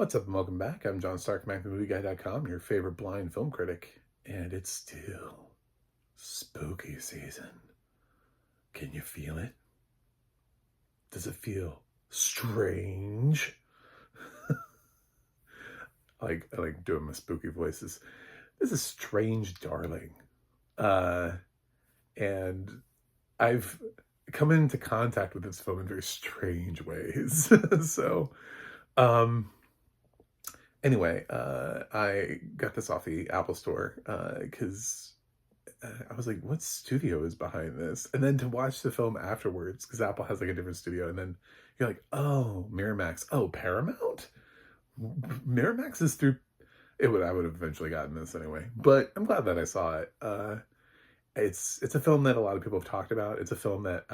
What's up and welcome back. I'm John Stark, MacTheMovieGuy.com, your favorite blind film critic. And it's still spooky season. Can you feel it? Does it feel strange? I like doing my spooky voices. This is Strange Darling. Uh, and I've come into contact with this film in very strange ways. so, um, Anyway, I got this off the Apple Store because I was like, what studio is behind this? And then to watch the film afterwards, because Apple has like a different studio, and then you're like, oh, Miramax. Oh, Paramount? Miramax is through. I would have eventually gotten this anyway, but I'm glad that I saw it. It's a film that a lot of people have talked about. It's a film that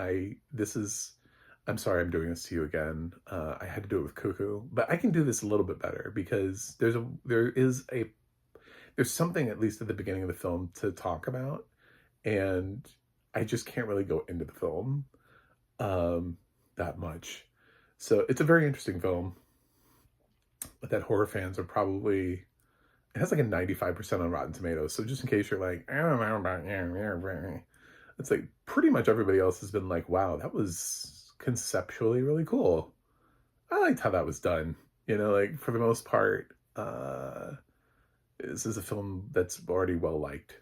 I'm sorry I'm doing this to you again. I had to do it with Cuckoo, but I can do this a little bit better because there's something, at least at the beginning of the film, to talk about, and I just can't really go into the film that much. So it's a very interesting film that horror fans are probably. It has like a 95% on Rotten Tomatoes. So just in case you're like, it's like pretty much everybody else has been like, wow, that was conceptually really cool. I liked how that was done. Like for the most part, this is a film that's already well liked,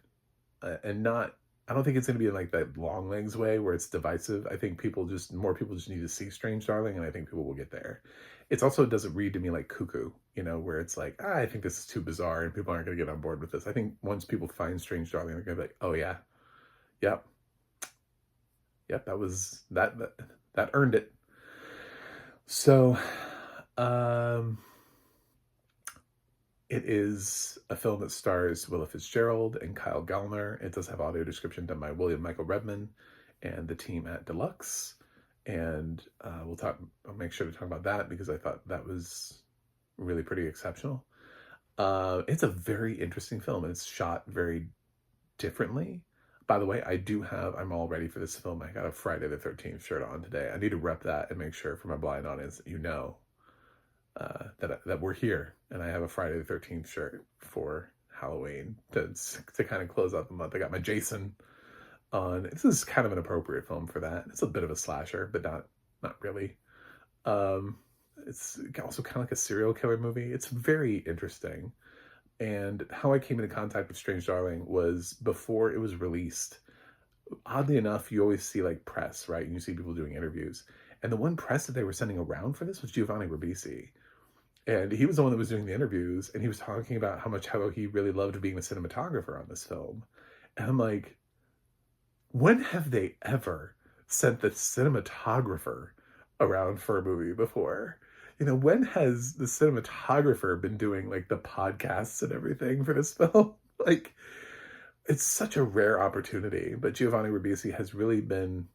and not. I don't think it's going to be in like that long legs way where it's divisive. I think more people just need to see Strange Darling, and I think people will get there. It also doesn't read to me like Cuckoo, where it's like, I think this is too bizarre and people aren't going to get on board with this. I think once people find Strange Darling, they're going to be like, oh yeah, yep, yep, that earned it. So, um, it is a film that stars Willa Fitzgerald and Kyle Gallner. It does have audio description done by William Michael Redman and the team at Deluxe. And I'll make sure to talk about that because I thought that was really pretty exceptional. It's a very interesting film and it's shot very differently. By the way, I'm all ready for this film. I got a Friday the 13th shirt on today. I need to rep that and make sure for my blind audience that that we're here, and I have a Friday the 13th shirt for Halloween to kind of close out the month. I got my Jason on. This is kind of an appropriate film for that. It's a bit of a slasher, but not really. It's also kind of like a serial killer movie. It's very interesting. And how I came into contact with Strange Darling was before it was released. Oddly enough, you always see like press, right? And you see people doing interviews. And the one press that they were sending around for this was Giovanni Ribisi. And he was the one that was doing the interviews, and he was talking about how he really loved being the cinematographer on this film. And I'm like, when have they ever sent the cinematographer around for a movie before? When has the cinematographer been doing like the podcasts and everything for this film? Like, it's such a rare opportunity, but Giovanni Ribisi has really been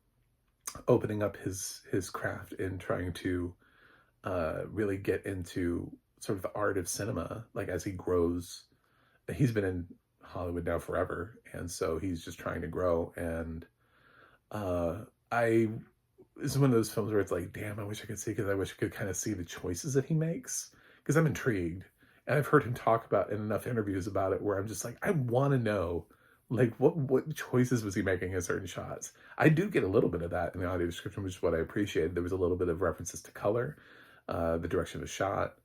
opening up his craft in trying to really get into sort of the art of cinema, like as he grows. He's been in Hollywood now forever, and so he's just trying to grow. And I it's one of those films where it's like, damn, I wish I could see, because I wish I could kind of see the choices that he makes, because I'm intrigued, and I've heard him talk about in enough interviews about it where I'm just like, I want to know, like, what choices was he making in certain shots. I do get a little bit of that in the audio description, which is what I appreciated. There was a little bit of references to color, the direction of the shot.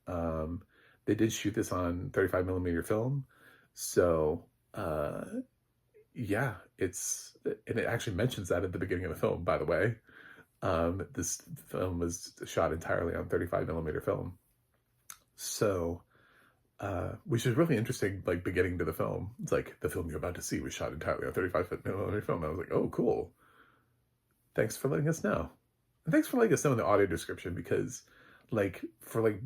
They did shoot this on 35 millimeter film. So, yeah, and it actually mentions that at the beginning of the film, by the way. This film was shot entirely on 35 millimeter film. So, which is really interesting, like beginning to the film. It's like, the film you're about to see was shot entirely on 35 millimeter film. And I was like, oh, cool. Thanks for letting us know. And thanks for letting us know in the audio description, because like for like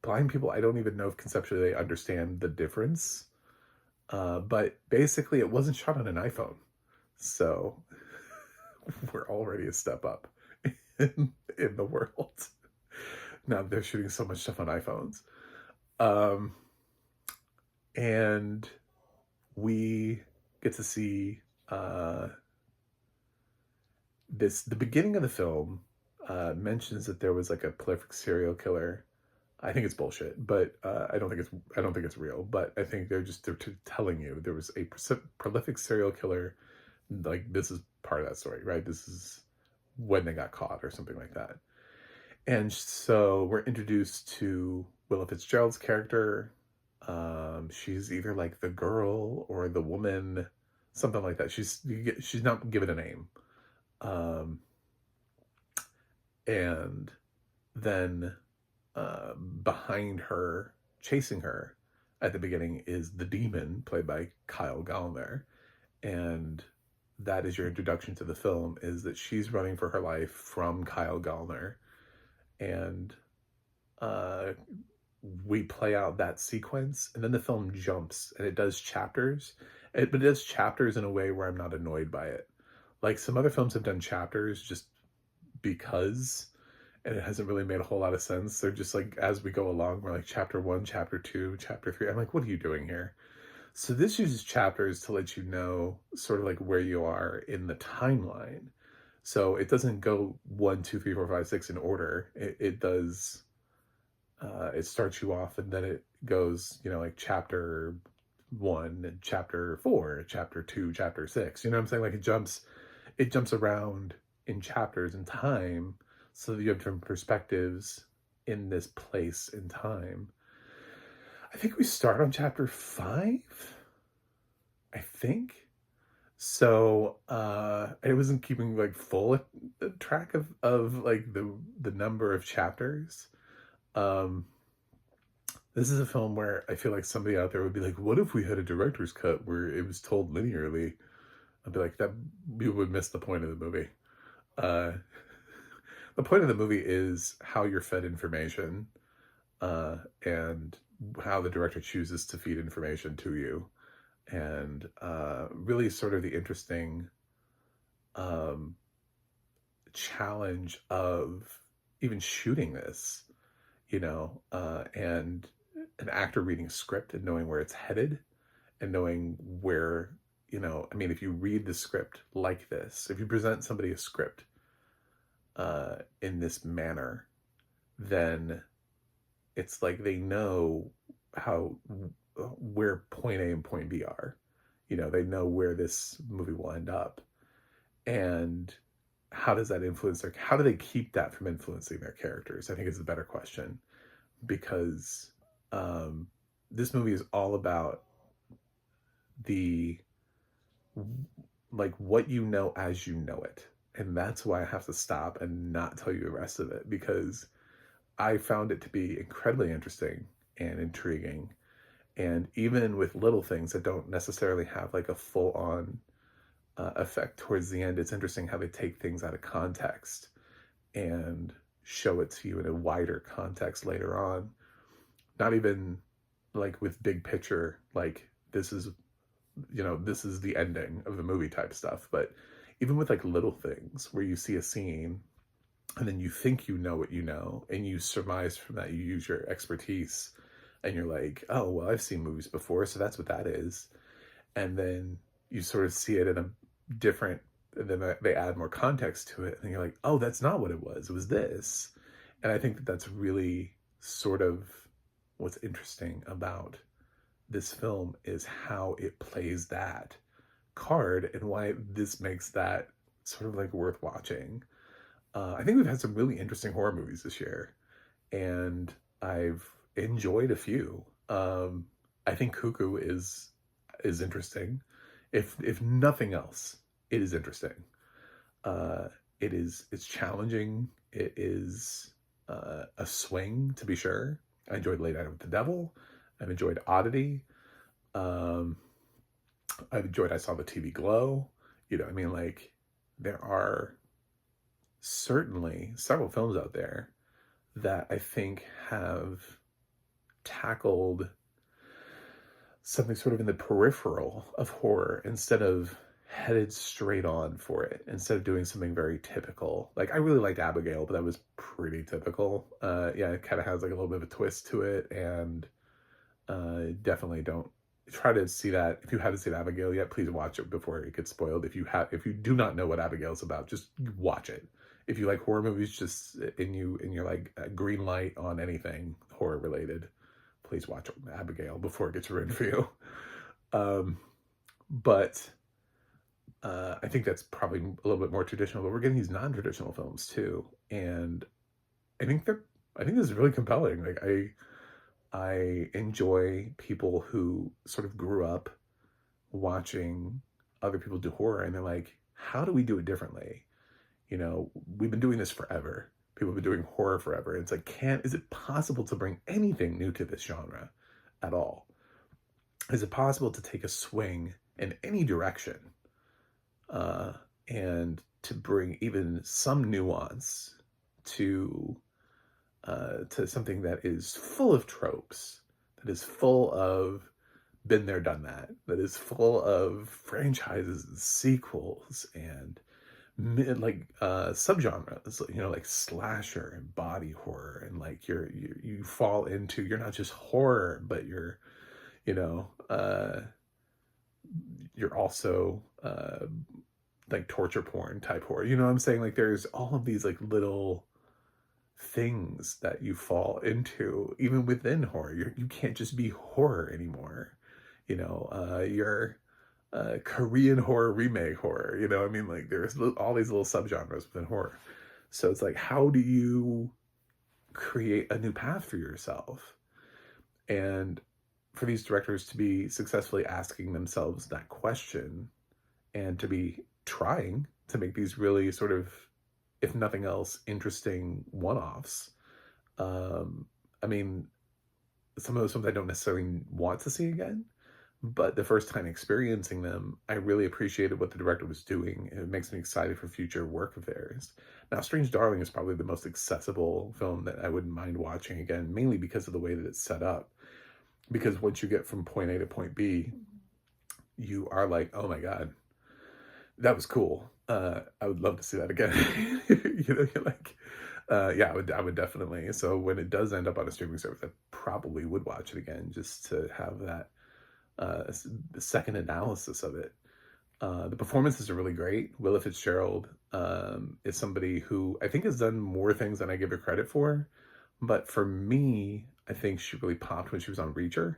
blind people, I don't even know if conceptually they understand the difference. But basically it wasn't shot on an iPhone. So we're already a step up in the world. Now they're shooting so much stuff on iPhones. And we get to see the beginning of the film mentions that there was like a prolific serial killer I think it's bullshit, but I don't think it's real. But I think they're telling you there was a prolific serial killer. Like, this is part of that story, right? This is when they got caught or something like that. And so we're introduced to Willa Fitzgerald's character. She's either like the girl or the woman, something like that. She's not given a name. Um, and then behind her, chasing her at the beginning, is the demon played by Kyle Gallner. And that is your introduction to the film, is that she's running for her life from Kyle Gallner. And we play out that sequence, and then the film jumps and it does chapters. But it does chapters in a way where I'm not annoyed by it. Like, some other films have done chapters just because, and it hasn't really made a whole lot of sense. They're just like, as we go along, we're like chapter 1, chapter 2, chapter 3. I'm like, what are you doing here? So this uses chapters to let you know sort of like where you are in the timeline. So it doesn't go 1, 2, 3, 4, 5, 6 in order. It does. It starts you off, and then it goes, like chapter 1 and chapter 4, chapter 2, chapter 6. You know what I'm saying? Like, it jumps around in chapters in time, so that you have different perspectives in this place in time. I think we start on chapter 5. I think. So I wasn't keeping like full track of like the number of chapters. This is a film where I feel like somebody out there would be like, what if we had a director's cut where it was told linearly? I'd be like, that you would miss the point of the movie. The point of the movie is how you're fed information, and how the director chooses to feed information to you. And really sort of the interesting challenge of even shooting this, and an actor reading a script and knowing where it's headed, and knowing where, if you read the script like this, if you present somebody a script in this manner, then it's like they know where point A and point B are. They know where this movie will end up. And how does that influence how do they keep that from influencing their characters? I think is a better question, because this movie is all about what you know as you know it. And that's why I have to stop and not tell you the rest of it, because I found it to be incredibly interesting and intriguing. And even with little things that don't necessarily have like a full-on effect towards the end, it's interesting how they take things out of context and show it to you in a wider context later on. Not even like with big picture, like this is the ending of the movie type stuff, but even with like little things where you see a scene and then you think you know what you know, and you surmise from that, you use your expertise, and you're like, oh, well, I've seen movies before, so that's what that is. And then you sort of see it in a different, and then they add more context to it, and you're like, oh, that's not what it was this. And I think that that's really sort of what's interesting about this film, is how it plays that card, and why this makes that sort of like worth watching. I think we've had some really interesting horror movies this year, and I've enjoyed a few. I think Cuckoo is interesting. If nothing else, it is interesting. It's challenging. It is a swing, to be sure. I enjoyed Late Night with the Devil. I've enjoyed Oddity. I've enjoyed I Saw the TV Glow. There are certainly several films out there that I think have tackled something sort of in the peripheral of horror, instead of headed straight on for it, instead of doing something very typical. Like, I really liked Abigail, but that was pretty typical. It kind of has like a little bit of a twist to it, and definitely don't try to see that. If you haven't seen Abigail yet, please watch it before it gets spoiled. If you do not know what Abigail's about, just watch it. if you like horror movies, just and you're like a green light on anything horror related, please watch Abigail before it gets ruined for you. Um, but I think that's probably a little bit more traditional, but we're getting these non-traditional films too, and I think they're I think this is really compelling. Like I enjoy people who sort of grew up watching other people do horror, and they're like, how do we do it differently? You know, we've been doing this forever. People have been doing horror forever. It's like, is it possible to bring anything new to this genre at all? Is it possible to take a swing in any direction uh, and to bring even some nuance to something that is full of tropes, that is full of been there, done that, that is full of franchises and sequels and like subgenres, you know, like slasher and body horror, and like you fall into, you're not just horror, but you know you're also like torture porn type horror, you know what I'm saying? Like there's all of these like little things that you fall into even within horror. You can't just be horror anymore, you know. You're Korean horror, remake horror, you know. I mean, like there's all these little subgenres within horror. So it's like, how do you create a new path for yourself? And for these directors to be successfully asking themselves that question and to be trying to make these really sort of, if nothing else, interesting one-offs. I mean, some of those films I don't necessarily want to see again, but the first time experiencing them, I really appreciated what the director was doing. It makes me excited for future work of theirs. Now, Strange Darling is probably the most accessible film that I wouldn't mind watching again, mainly because of the way that it's set up. Because once you get from point A to point B, you are like, oh my God, that was cool. I would love to see that again. You know, you're like, yeah, I would definitely. So when it does end up on a streaming service, I probably would watch it again just to have that second analysis of it. The performances are really great. Willa Fitzgerald is somebody who I think has done more things than I give her credit for. But for me, I think she really popped when she was on Reacher.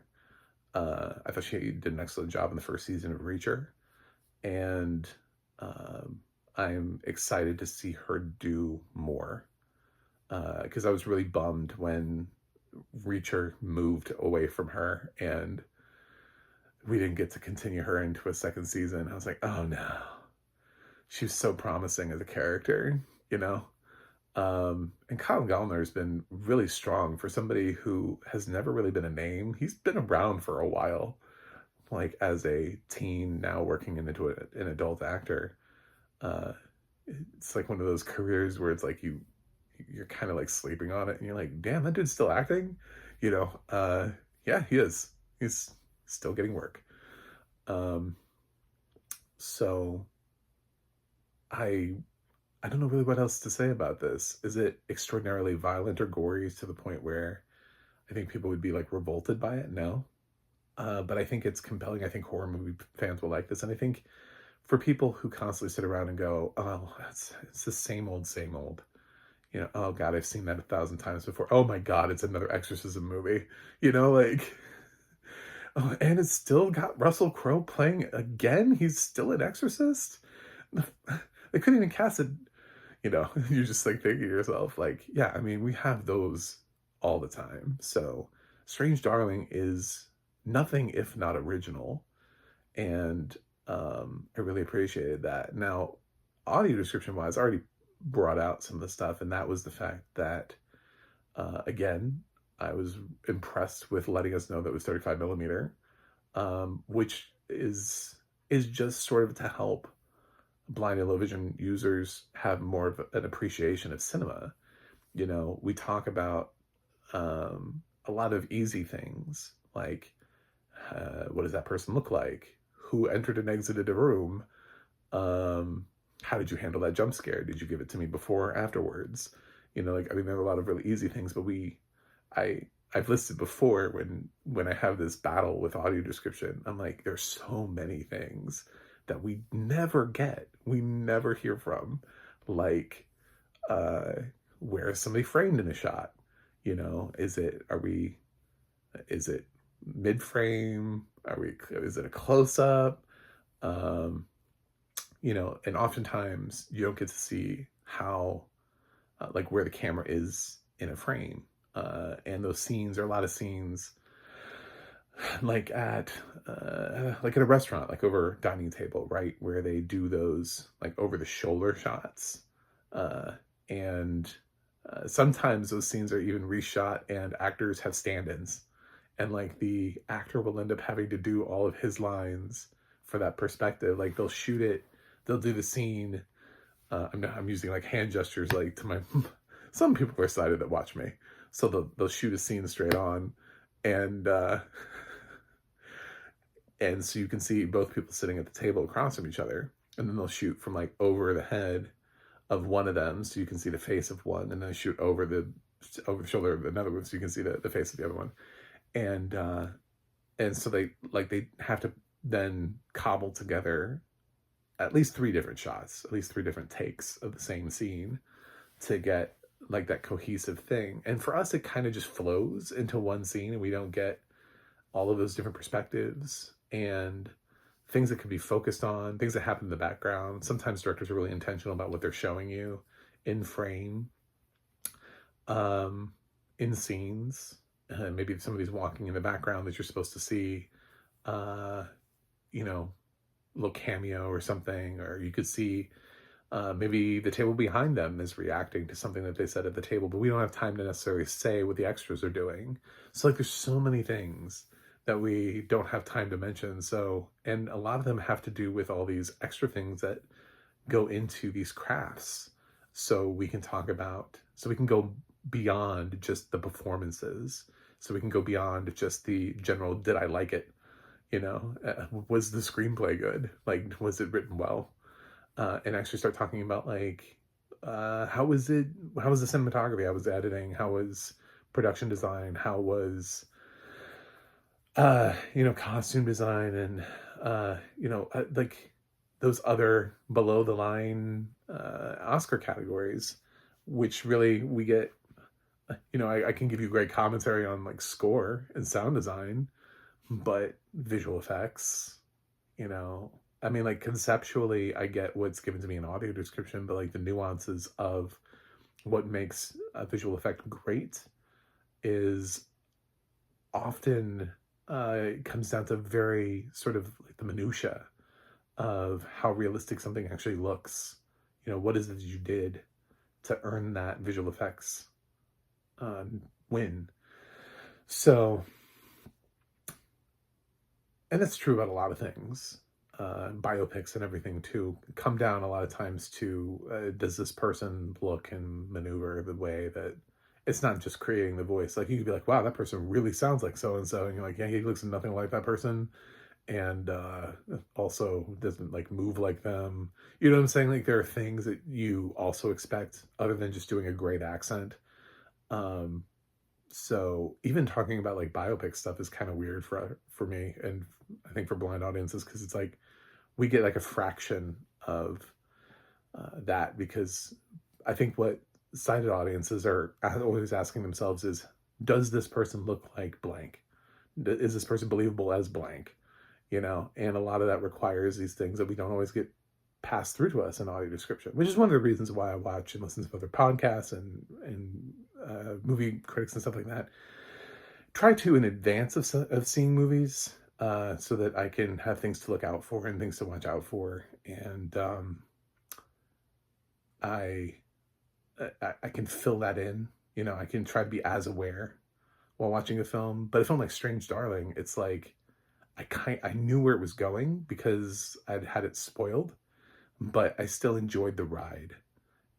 I thought she did an excellent job in the first season of Reacher. And I'm excited to see her do more. Because I was really bummed when Reacher moved away from her and we didn't get to continue her into a second season. I was like, oh no. She was so promising as a character, you know? And Kyle Gallner has been really strong for somebody who has never really been a name. He's been around for a while, like as a teen, now working into an adult actor. It's like one of those careers where it's like you're kind of like sleeping on it and you're like, damn, that dude's still acting, you know. Yeah, he is. He's still getting work. So I don't know really what else to say about this. Is it extraordinarily violent or gory to the point where I think people would be like revolted by it? No. But I think it's compelling. I think horror movie fans will like this. And I think for people who constantly sit around and go, oh, it's the same old, same old. You know, oh God, I've seen that 1,000 times before. Oh my God, it's another exorcism movie. You know, like, oh, and it's still got Russell Crowe playing again. He's still an exorcist. They couldn't even cast it. You know, you're just like thinking to yourself, like, yeah, I mean, we have those all the time. So Strange Darling is nothing if not original. And I really appreciated that. Now, audio description wise, I already brought out some of the stuff, and that was the fact that, again, I was impressed with letting us know that it was 35 millimeter, which is just sort of to help blind and low vision users have more of an appreciation of cinema. You know, we talk about a lot of easy things like what does that person look like? Who entered and exited a room? How did you handle that jump scare? Did you give it to me before or afterwards? You know, like, I mean, there are a lot of really easy things, but I've listed before when I have this battle with audio description, I'm like, there's so many things that we never get, we never hear from, like Uh, where is somebody framed in a shot? You know, is it mid frame? Is it a close up? Um, you know, and oftentimes you don't get to see how like where the camera is in a frame. And those scenes are a lot of scenes like at a restaurant, like over a dining table, right, where they do those like over the shoulder shots. And sometimes those scenes are even reshot and actors have stand-ins, and like the actor will end up having to do all of his lines for that perspective. Like they'll do the scene. I'm using like hand gestures like to my some people are excited that watch me, so they'll shoot a scene straight on, and and so you can see both people sitting at the table across from each other, and then they'll shoot from like over the head of one of them, so you can see the face of one, and then shoot over the shoulder of another one, so you can see the face of the other one, and so they have to then cobble together at least three different shots, at least three different takes of the same scene to get like that cohesive thing. And for us, it kind of just flows into one scene, and we don't get all of those different perspectives and things that could be focused on, things that happen in the background. Sometimes directors are really intentional about what they're showing you in frame, in scenes. Maybe somebody's walking in the background that you're supposed to see, you know, little cameo or something, or you could see maybe the table behind them is reacting to something that they said at the table, but we don't have time to necessarily say what the extras are doing. So like there's so many things that we don't have time to mention. So, and a lot of them have to do with all these extra things that go into these crafts. So we can go beyond just the performances. So we can go beyond just the general, did I like it? You know, was the screenplay good? Like, was it written well? And actually start talking about like, how was the cinematography? How was the editing? How was production design? How was, costume design, and, like those other below the line, Oscar categories, which really we get, I can give you great commentary on like score and sound design, but visual effects, I mean, like conceptually, I get what's given to me in audio description, but like the nuances of what makes a visual effect great is often it comes down to very sort of like the minutia of how realistic something actually looks. What is it that you did to earn that visual effects win? So, and that's true about a lot of things. Biopics and everything too come down a lot of times to does this person look and maneuver the way that it's not just creating the voice. Like you could be like, wow, that person really sounds like so and so, and you're like, yeah, he looks nothing like that person, and also doesn't like move like them. You know what I'm saying? Like there are things that you also expect other than just doing a great accent. So even talking about like biopic stuff is kind of weird for me, and I think for blind audiences, because it's like we get like a fraction of that, because I think what sighted audiences are always asking themselves is, does this person look like blank? Is this person believable as blank? And a lot of that requires these things that we don't always get passed through to us in audio description, which is one of the reasons why I watch and listen to other podcasts and movie critics and stuff like that. Try to in advance of seeing movies, so that I can have things to look out for and things to watch out for, and I can fill that in. I can try to be as aware while watching a film. But a film like Strange Darling, it's like I knew where it was going because I'd had it spoiled, but I still enjoyed the ride.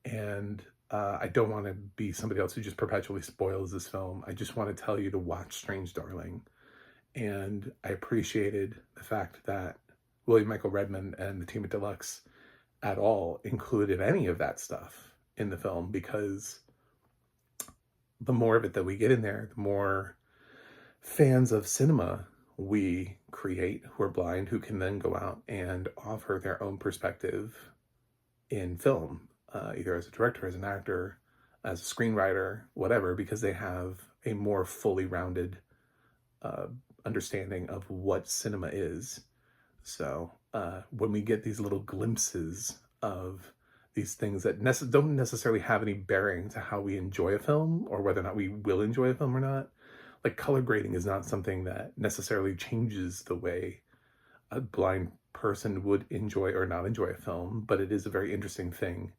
And I don't want to be somebody else who just perpetually spoils this film. I just want to tell you to watch Strange Darling. And I appreciated the fact that William Michael Redmond and the team at Deluxe at all included any of that stuff in the film, because the more of it that we get in there, the more fans of cinema we create who are blind, who can then go out and offer their own perspective in film. either as a director, as an actor, as a screenwriter, whatever, because they have a more fully rounded uh, understanding of what cinema is. So when we get these little glimpses of these things that don't necessarily have any bearing to how we enjoy a film or whether or not we will enjoy a film or not, like color grading is not something that necessarily changes the way a blind person would enjoy or not enjoy a film, but it is a very interesting thing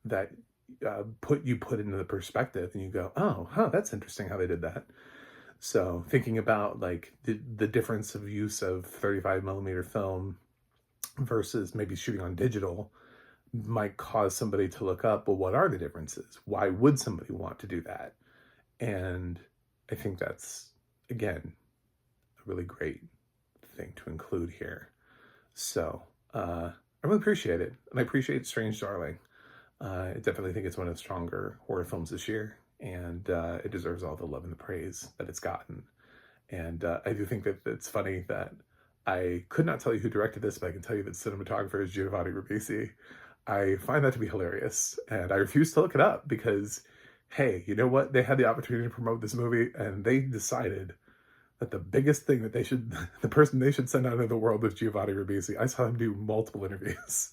that put into the perspective, and you go, oh, huh, that's interesting how they did that. So thinking about like the difference of use of 35 millimeter film versus maybe shooting on digital might cause somebody to look up, well, what are the differences? Why would somebody want to do that? And I think that's, again, a really great thing to include here. So I really appreciate it. And I appreciate Strange Darling. I definitely think it's one of the stronger horror films this year, and it deserves all the love and the praise that it's gotten. And I do think that it's funny that I could not tell you who directed this, but I can tell you that cinematographer is Giovanni Ribisi. I find that to be hilarious, and I refuse to look it up because, hey, you know what? They had the opportunity to promote this movie, and they decided that the biggest thing that the person they should send out into the world was Giovanni Ribisi. I saw him do multiple interviews.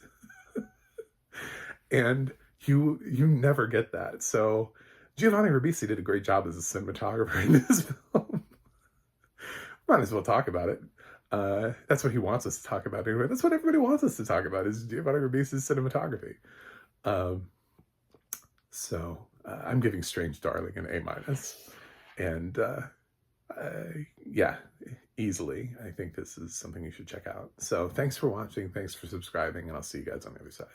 And you never get that. So Giovanni Ribisi did a great job as a cinematographer in this film. Might as well talk about it. That's what he wants us to talk about anyway. That's what everybody wants us to talk about is Giovanni Ribisi's cinematography. So I'm giving Strange Darling an A-. And yeah, easily. I think this is something you should check out. So thanks for watching. Thanks for subscribing. And I'll see you guys on the other side.